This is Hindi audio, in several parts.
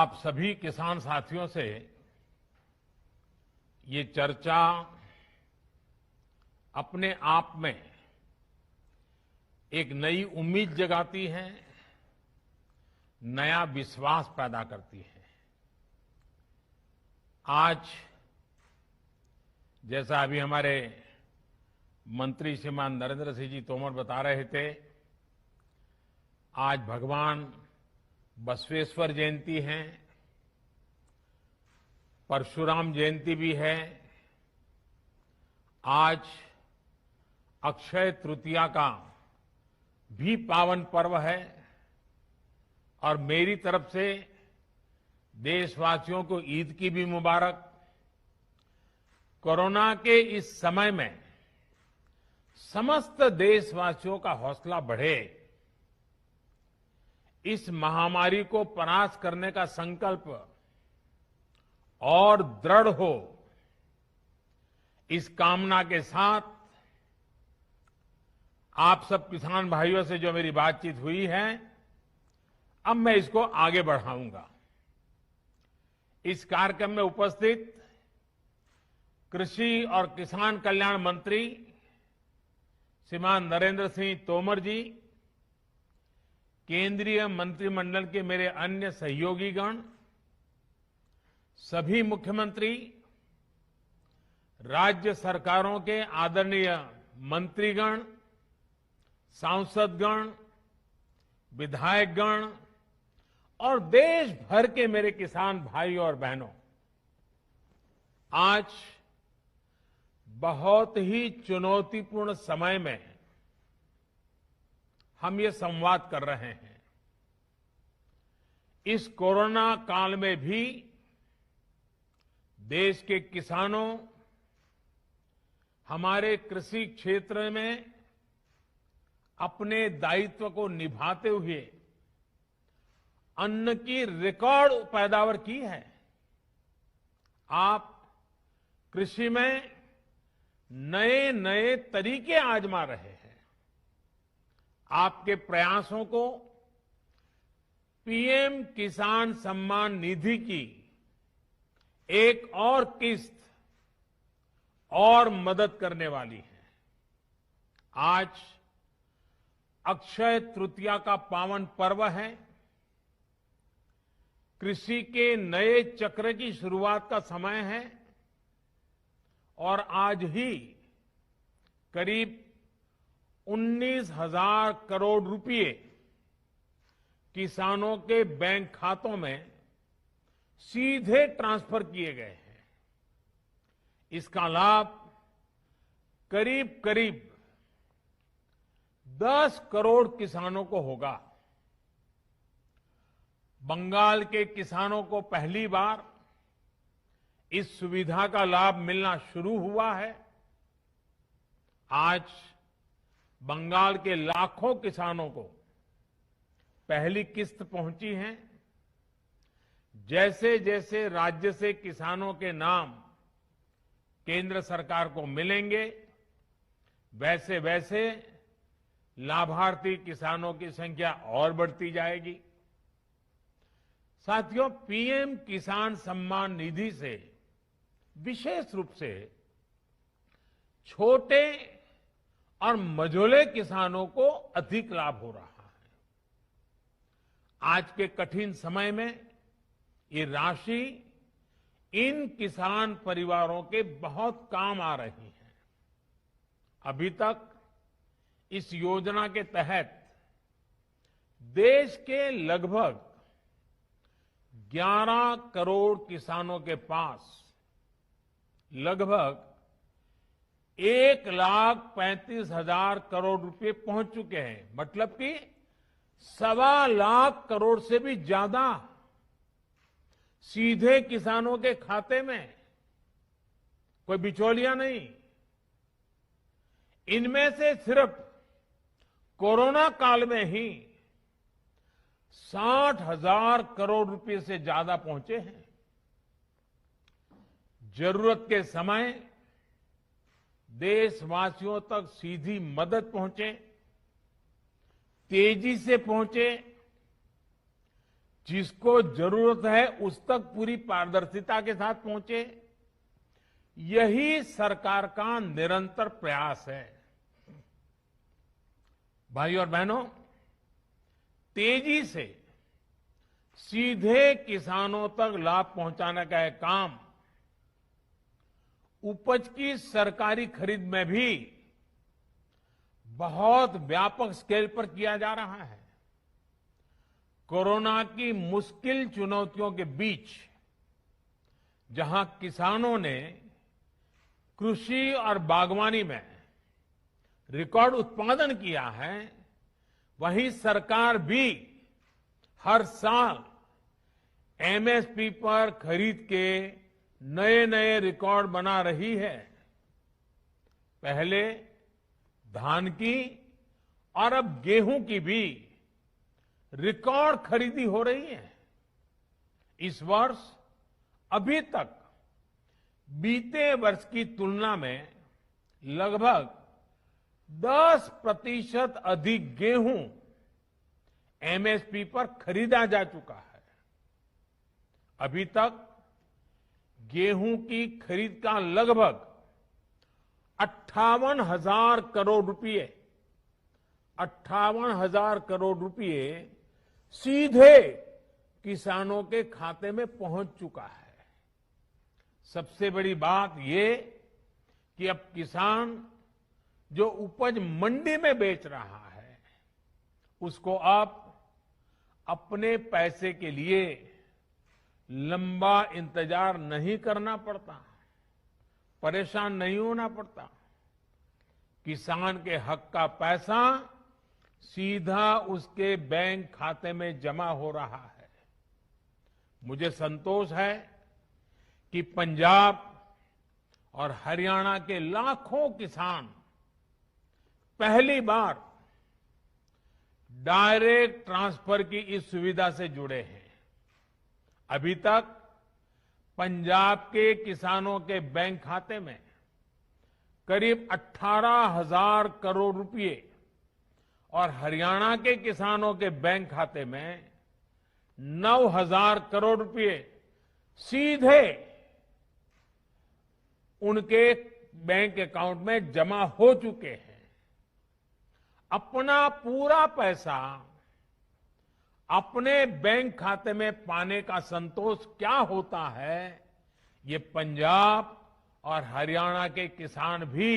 आप सभी किसान साथियों से ये चर्चा अपने आप में एक नई उम्मीद जगाती है, नया विश्वास पैदा करती है। आज जैसा अभी हमारे मंत्री श्रीमान नरेंद्र सिंह जी तोमर बता रहे थे, आज भगवान बसवेश्वर जयंती है, परशुराम जयंती भी है। आज अक्षय तृतीया का भी पावन पर्व है और मेरी तरफ से देशवासियों को ईद की भी मुबारक। कोरोना के इस समय में समस्त देशवासियों का हौसला बढ़े, इस महामारी को परास्त करने का संकल्प और दृढ़ हो, इस कामना के साथ आप सब किसान भाइयों से जो मेरी बातचीत हुई है, अब मैं इसको आगे बढ़ाऊंगा। इस कार्यक्रम में उपस्थित कृषि और किसान कल्याण मंत्री श्रीमान नरेंद्र सिंह तोमर जी, केंद्रीय मंत्रिमंडल के मेरे अन्य सहयोगीगण, सभी मुख्यमंत्री, राज्य सरकारों के आदरणीय मंत्रीगण, सांसदगण, विधायकगण और देश भर के मेरे किसान भाई और बहनों, आज बहुत ही चुनौतीपूर्ण समय में हम ये संवाद कर रहे हैं। इस कोरोना काल में भी देश के किसानों, हमारे कृषि क्षेत्र में अपने दायित्व को निभाते हुए अन्न की रिकॉर्ड पैदावार की है। आप कृषि में नए नए तरीके आजमा रहे हैं। आपके प्रयासों को पीएम किसान सम्मान निधि की एक और किस्त और मदद करने वाली है। आज अक्षय तृतीया का पावन पर्व है। कृषि के नए चक्र की शुरुआत का समय है और आज ही करीब 19,000 करोड़ रुपए किसानों के बैंक खातों में सीधे ट्रांसफर किए गए हैं। इसका लाभ करीब करीब 10 करोड़ किसानों को होगा। बंगाल के किसानों को पहली बार इस सुविधा का लाभ मिलना शुरू हुआ है। आज बंगाल के लाखों किसानों को पहली किस्त पहुंची है। जैसे जैसे राज्य से किसानों के नाम केंद्र सरकार को मिलेंगे, वैसे वैसे लाभार्थी किसानों की संख्या और बढ़ती जाएगी। साथियों, पीएम किसान सम्मान निधि से विशेष रूप से छोटे और मझोले किसानों को अधिक लाभ हो रहा है। आज के कठिन समय में ये राशि इन किसान परिवारों के बहुत काम आ रही है। अभी तक इस योजना के तहत देश के लगभग 11 करोड़ किसानों के पास लगभग 1,35,000 करोड़ रुपए पहुंच चुके हैं। मतलब कि 1.25 लाख करोड़ से भी ज्यादा सीधे किसानों के खाते में, कोई बिचौलिया नहीं। इनमें से सिर्फ कोरोना काल में ही 60,000 करोड़ रुपए से ज्यादा पहुंचे हैं। जरूरत के समय देशवासियों तक सीधी मदद पहुंचे, तेजी से पहुंचे, जिसको जरूरत है उस तक पूरी पारदर्शिता के साथ पहुंचे, यही सरकार का निरंतर प्रयास है। भाइयों और बहनों, तेजी से सीधे किसानों तक लाभ पहुंचाने का यह काम उपज की सरकारी खरीद में भी बहुत व्यापक स्केल पर किया जा रहा है। कोरोना की मुश्किल चुनौतियों के बीच जहां किसानों ने कृषि और बागवानी में रिकॉर्ड उत्पादन किया है, वहीं सरकार भी हर साल एमएसपी पर खरीद के नए नए रिकॉर्ड बना रही है। पहले धान की और अब गेहूं की भी रिकॉर्ड खरीदी हो रही है। इस वर्ष अभी तक बीते वर्ष की तुलना में लगभग 10% अधिक गेहूं एमएसपी पर खरीदा जा चुका है। अभी तक गेहूं की खरीद का लगभग 58,000 करोड़ रुपए 58,000 करोड़ रुपए सीधे किसानों के खाते में पहुंच चुका है। सबसे बड़ी बात ये कि अब किसान जो उपज मंडी में बेच रहा है, उसको अब अपने पैसे के लिए लंबा इंतजार नहीं करना पड़ता, परेशान नहीं होना पड़ता। किसान के हक का पैसा सीधा उसके बैंक खाते में जमा हो रहा है। मुझे संतोष है कि पंजाब और हरियाणा के लाखों किसान पहली बार डायरेक्ट ट्रांसफर की इस सुविधा से जुड़े हैं। अभी तक पंजाब के किसानों के बैंक खाते में करीब 18,000 करोड़ रुपए और हरियाणा के किसानों के बैंक खाते में 9,000 करोड़ रुपए सीधे उनके बैंक अकाउंट में जमा हो चुके हैं। अपना पूरा पैसा अपने बैंक खाते में पाने का संतोष क्या होता है, ये पंजाब और हरियाणा के किसान भी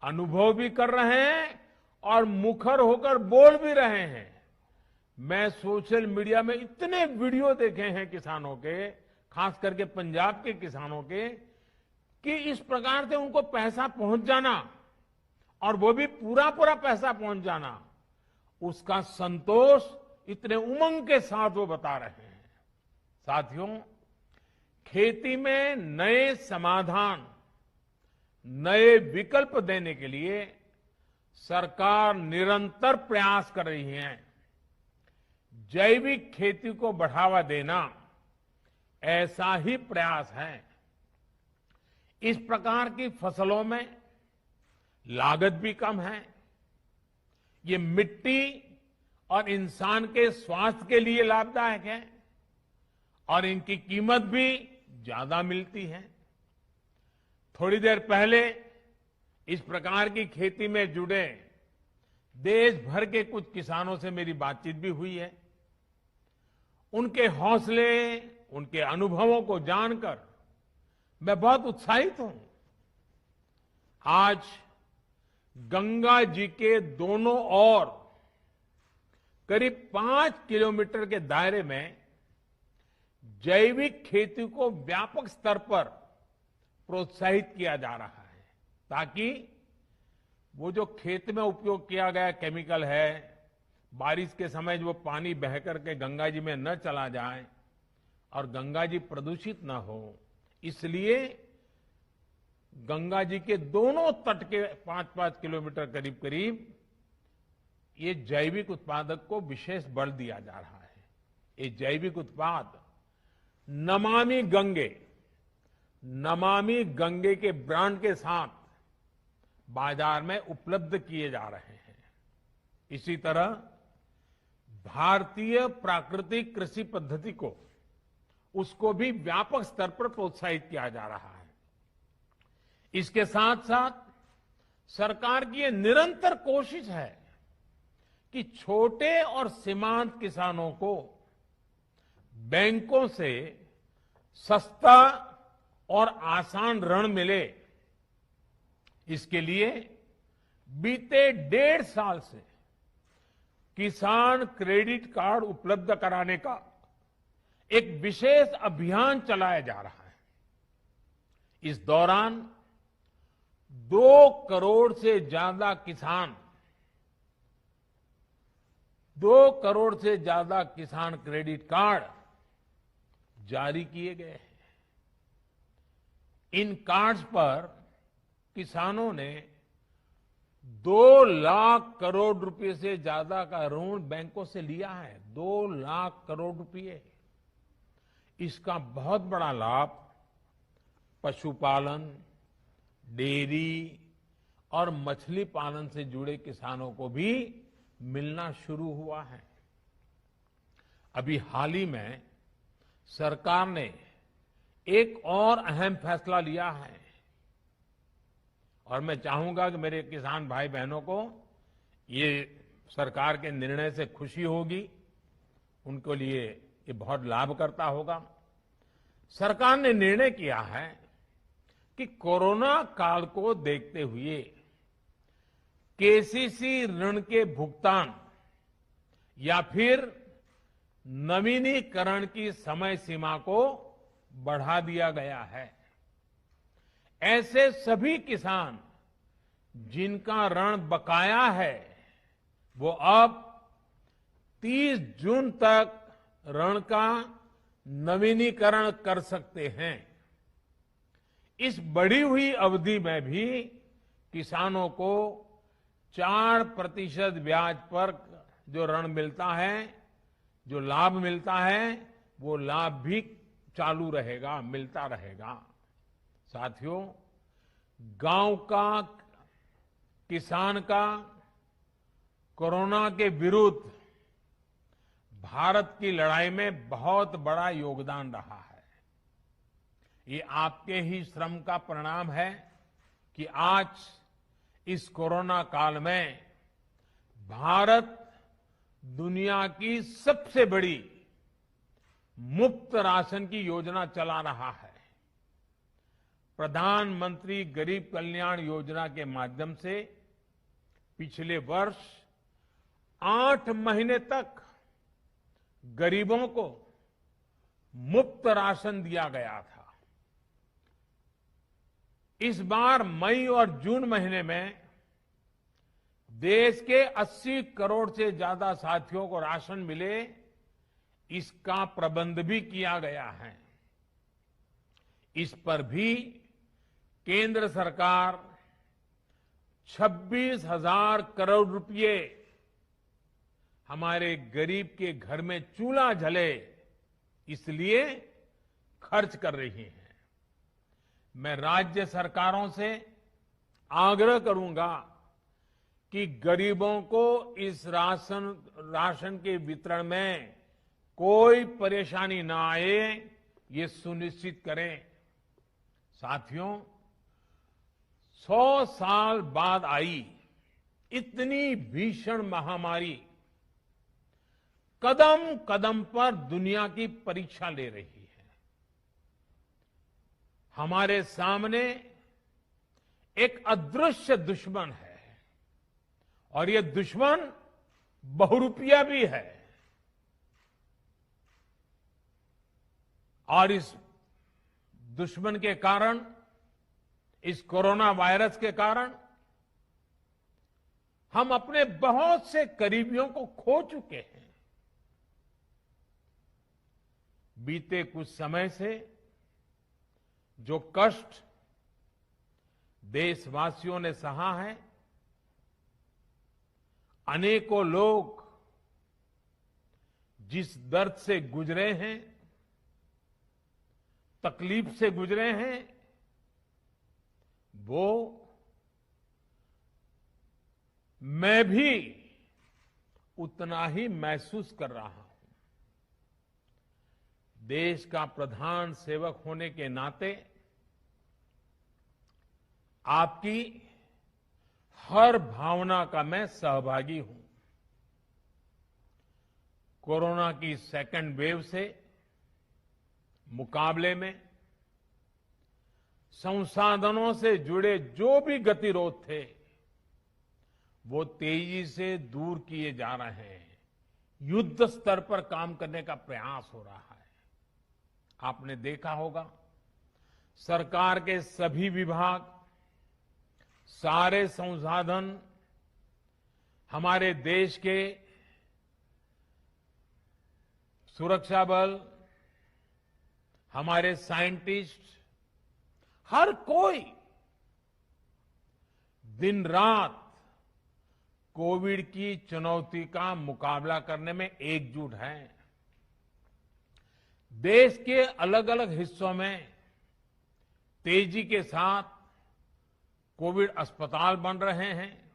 अनुभव भी कर रहे हैं और मुखर होकर बोल भी रहे हैं। मैं सोशल मीडिया में इतने वीडियो देखे हैं किसानों के, खास करके पंजाब के किसानों के, कि इस प्रकार से उनको पैसा पहुंच जाना और वो भी पूरा पूरा पैसा पहुंच जाना, उसका संतोष इतने उमंग के साथ वो बता रहे हैं। साथियों, खेती में नए समाधान, नए विकल्प देने के लिए सरकार निरंतर प्रयास कर रही है। जैविक खेती को बढ़ावा देना ऐसा ही प्रयास है। इस प्रकार की फसलों में लागत भी कम है, ये मिट्टी और इंसान के स्वास्थ्य के लिए लाभदायक है और इनकी कीमत भी ज्यादा मिलती है। थोड़ी देर पहले इस प्रकार की खेती में जुड़े देश भर के कुछ किसानों से मेरी बातचीत भी हुई है। उनके हौसले, उनके अनुभवों को जानकर मैं बहुत उत्साहित हूं। आज गंगा जी के दोनों ओर करीब 5 किलोमीटर के दायरे में जैविक खेती को व्यापक स्तर पर प्रोत्साहित किया जा रहा है, ताकि वो जो खेत में उपयोग किया गया केमिकल है, बारिश के समय जो पानी बह करके गंगा जी में न चला जाए और गंगा जी प्रदूषित न हो, इसलिए गंगा जी के दोनों तट के 5-5 किलोमीटर करीब करीब ये जैविक उत्पादक को विशेष बल दिया जा रहा है। ये जैविक उत्पाद नमामि गंगे के ब्रांड के साथ बाजार में उपलब्ध किए जा रहे हैं। इसी तरह भारतीय प्राकृतिक कृषि पद्धति को उसको भी व्यापक स्तर पर प्रोत्साहित किया जा रहा है। इसके साथ साथ सरकार की ये निरंतर कोशिश है कि छोटे और सीमांत किसानों को बैंकों से सस्ता और आसान ऋण मिले। इसके लिए बीते 1.5 साल से किसान क्रेडिट कार्ड उपलब्ध कराने का एक विशेष अभियान चलाया जा रहा है। इस दौरान 2 करोड़ से ज्यादा किसान 2 करोड़ से ज्यादा किसान क्रेडिट कार्ड जारी किए गए हैं। इन कार्ड्स पर किसानों ने 2 लाख करोड़ रुपए से ज्यादा का ऋण बैंकों से लिया है। 2 लाख करोड़ रुपए। इसका बहुत बड़ा लाभ पशुपालन, डेयरी और मछली पालन से जुड़े किसानों को भी मिलना शुरू हुआ है। अभी हाल ही में सरकार ने एक और अहम फैसला लिया है और मैं चाहूंगा कि मेरे किसान भाई बहनों को ये सरकार के निर्णय से खुशी होगी, उनके लिए ये बहुत लाभकर्ता होगा। सरकार ने निर्णय किया है कि कोरोना काल को देखते हुए केसीसी ऋण के भुगतान या फिर नवीनीकरण की समय सीमा को बढ़ा दिया गया है। ऐसे सभी किसान जिनका ऋण बकाया है वो अब 30 जून तक ऋण का नवीनीकरण कर सकते हैं। इस बढ़ी हुई अवधि में भी किसानों को 4% ब्याज पर जो ऋण मिलता है, जो लाभ मिलता है, वो लाभ भी चालू रहेगा, मिलता रहेगा। साथियों, गांव का किसान का कोरोना के विरुद्ध भारत की लड़ाई में बहुत बड़ा योगदान रहा है। ये आपके ही श्रम का परिणाम है कि आज इस कोरोना काल में भारत दुनिया की सबसे बड़ी मुफ्त राशन की योजना चला रहा है। प्रधानमंत्री गरीब कल्याण योजना के माध्यम से पिछले वर्ष 8 महीने तक गरीबों को मुफ्त राशन दिया गया था। इस बार मई और जून महीने में देश के 80 करोड़ से ज्यादा साथियों को राशन मिले, इसका प्रबंध भी किया गया है। इस पर भी केंद्र सरकार 26,000 करोड़ रुपए हमारे गरीब के घर में चूल्हा जले इसलिए खर्च कर रही है। मैं राज्य सरकारों से आग्रह करूंगा कि गरीबों को इस राशन के वितरण में कोई परेशानी ना आए, ये सुनिश्चित करें। साथियों, 100 साल बाद आई इतनी भीषण महामारी कदम कदम पर दुनिया की परीक्षा ले रही है। हमारे सामने एक अदृश्य दुश्मन है और ये दुश्मन बहुरूपिया भी है। और इस दुश्मन के कारण, इस कोरोना वायरस के कारण हम अपने बहुत से करीबियों को खो चुके हैं। बीते कुछ समय से जो कष्ट देशवासियों ने सहा है, अनेकों लोग जिस दर्द से गुजरे हैं, तकलीफ से गुजरे हैं, वो मैं भी उतना ही महसूस कर रहा हूं। देश का प्रधान सेवक होने के नाते आपकी हर भावना का मैं सहभागी हूं। कोरोना की सेकंड वेव से मुकाबले में संसाधनों से जुड़े जो भी गतिरोध थे वो तेजी से दूर किए जा रहे हैं। युद्ध स्तर पर काम करने का प्रयास हो रहा है। आपने देखा होगा सरकार के सभी विभाग, सारे संसाधन, हमारे देश के सुरक्षा बल, हमारे साइंटिस्ट, हर कोई दिन रात कोविड की चुनौती का मुकाबला करने में एकजुट है। देश के अलग अलग हिस्सों में तेजी के साथ कोविड अस्पताल बन रहे हैं।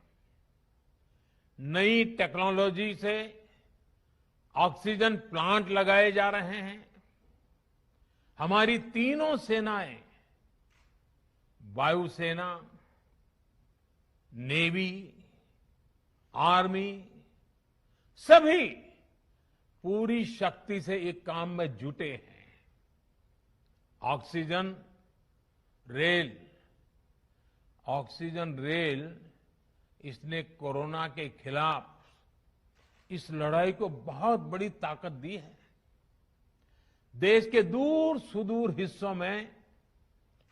नई टेक्नोलॉजी से ऑक्सीजन प्लांट लगाए जा रहे हैं। हमारी तीनों सेनाएं, वायुसेना, नेवी, आर्मी, सभी पूरी शक्ति से एक काम में जुटे हैं। ऑक्सीजन रेल इसने कोरोना के खिलाफ इस लड़ाई को बहुत बड़ी ताकत दी है। देश के दूर सुदूर हिस्सों में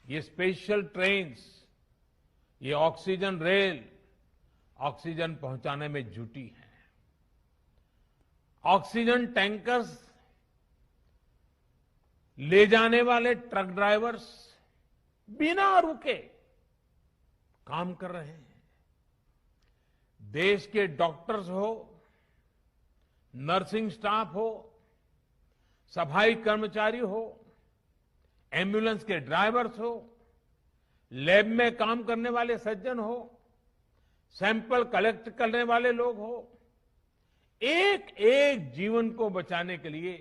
ये स्पेशल ट्रेन्स, ये ऑक्सीजन रेल ऑक्सीजन पहुंचाने में जुटी है। ऑक्सीजन टैंकर्स ले जाने वाले ट्रक ड्राइवर्स बिना रुके काम कर रहे हैं। देश के डॉक्टर्स हो, नर्सिंग स्टाफ हो, सफाई कर्मचारी हो, एम्बुलेंस के ड्राइवर्स हो, लैब में काम करने वाले सज्जन हो, सैंपल कलेक्ट करने वाले लोग हो, एक एक जीवन को बचाने के लिए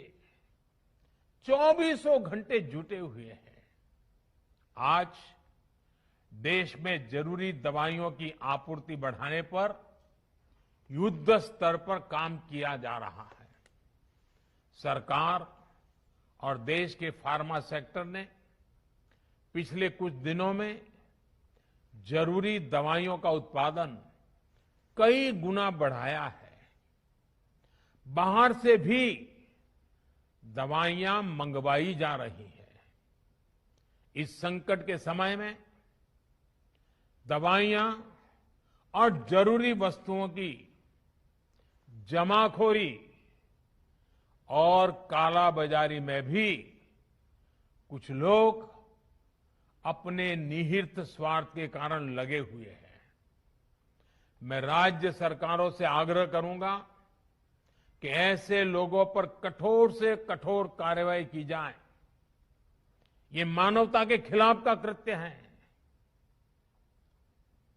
24 घंटे जुटे हुए हैं। आज देश में जरूरी दवाइयों की आपूर्ति बढ़ाने पर युद्ध स्तर पर काम किया जा रहा है। सरकार और देश के फार्मा सेक्टर ने पिछले कुछ दिनों में जरूरी दवाइयों का उत्पादन कई गुना बढ़ाया है। बाहर से भी दवाइयां मंगवाई जा रही हैं। इस संकट के समय में दवाइयां और जरूरी वस्तुओं की जमाखोरी और कालाबाजारी में भी कुछ लोग अपने निहित स्वार्थ के कारण लगे हुए हैं। मैं राज्य सरकारों से आग्रह करूंगा कि ऐसे लोगों पर कठोर से कठोर कार्रवाई की जाए। ये मानवता के खिलाफ का कृत्य है।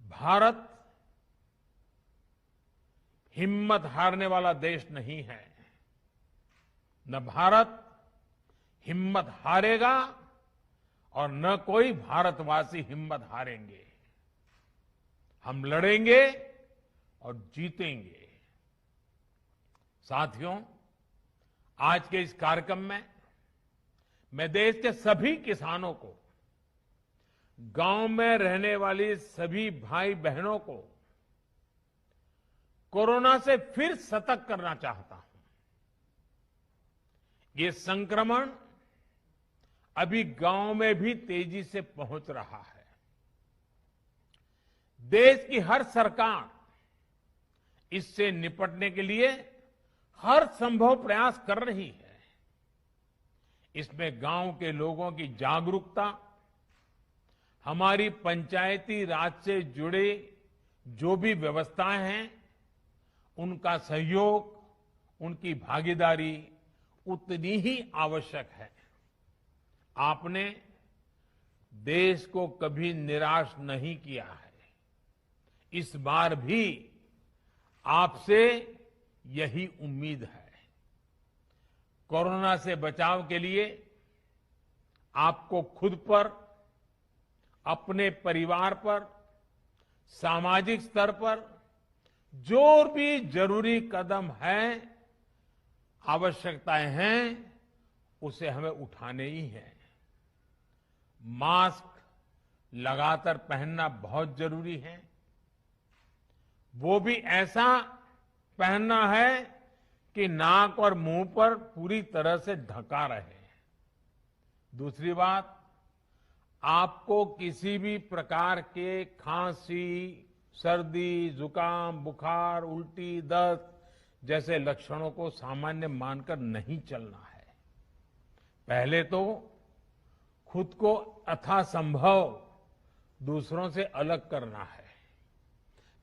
भारत हिम्मत हारने वाला देश नहीं है। न भारत हिम्मत हारेगा और न कोई भारतवासी हिम्मत हारेंगे। हम लड़ेंगे और जीतेंगे। साथियों, आज के इस कार्यक्रम में मैं देश के सभी किसानों को, गांव में रहने वाली सभी भाई बहनों को कोरोना से फिर सतर्क करना चाहता हूं। ये संक्रमण अभी गांव में भी तेजी से पहुंच रहा है। देश की हर सरकार इससे निपटने के लिए हर संभव प्रयास कर रही है। इसमें गांव के लोगों की जागरूकता, हमारी पंचायती राज से जुड़े जो भी व्यवस्थाएं हैं, उनका सहयोग, उनकी भागीदारी उतनी ही आवश्यक है। आपने देश को कभी निराश नहीं किया है। इस बार भी आपसे यही उम्मीद है। कोरोना से बचाव के लिए आपको खुद पर, अपने परिवार पर, सामाजिक स्तर पर जो भी जरूरी कदम हैं, आवश्यकताएं हैं, उसे हमें उठाने ही हैं। मास्क लगातार पहनना बहुत जरूरी है। वो भी ऐसा पहनना है कि नाक और मुंह पर पूरी तरह से ढका रहे। दूसरी बात, आपको किसी भी प्रकार के खांसी, सर्दी, जुकाम, बुखार, उल्टी, दस्त जैसे लक्षणों को सामान्य मानकर नहीं चलना है। पहले तो खुद को यथासंभव दूसरों से अलग करना है,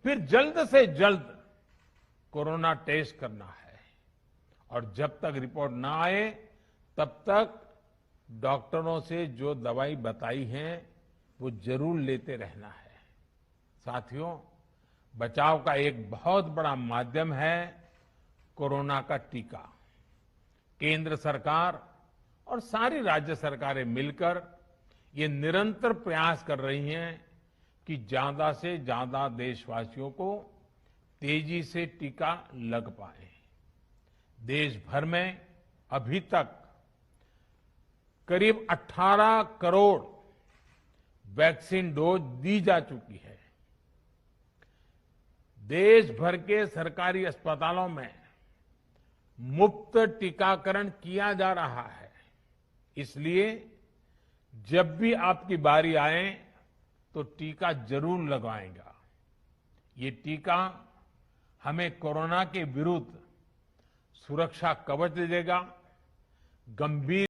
फिर जल्द से जल्द कोरोना टेस्ट करना है, और जब तक रिपोर्ट ना आए तब तक डॉक्टरों से जो दवाई बताई है वो जरूर लेते रहना है। साथियों, बचाव का एक बहुत बड़ा माध्यम है कोरोना का टीका। केंद्र सरकार और सारी राज्य सरकारें मिलकर ये निरंतर प्रयास कर रही हैं कि ज्यादा से ज्यादा देशवासियों को तेजी से टीका लग पाए। देश भर में अभी तक करीब 18 करोड़ वैक्सीन डोज दी जा चुकी है। देश भर के सरकारी अस्पतालों में मुफ्त टीकाकरण किया जा रहा है। इसलिए जब भी आपकी बारी आए तो टीका जरूर लगवाएगा। ये टीका हमें कोरोना के विरुद्ध सुरक्षा कवच देगा, गंभीर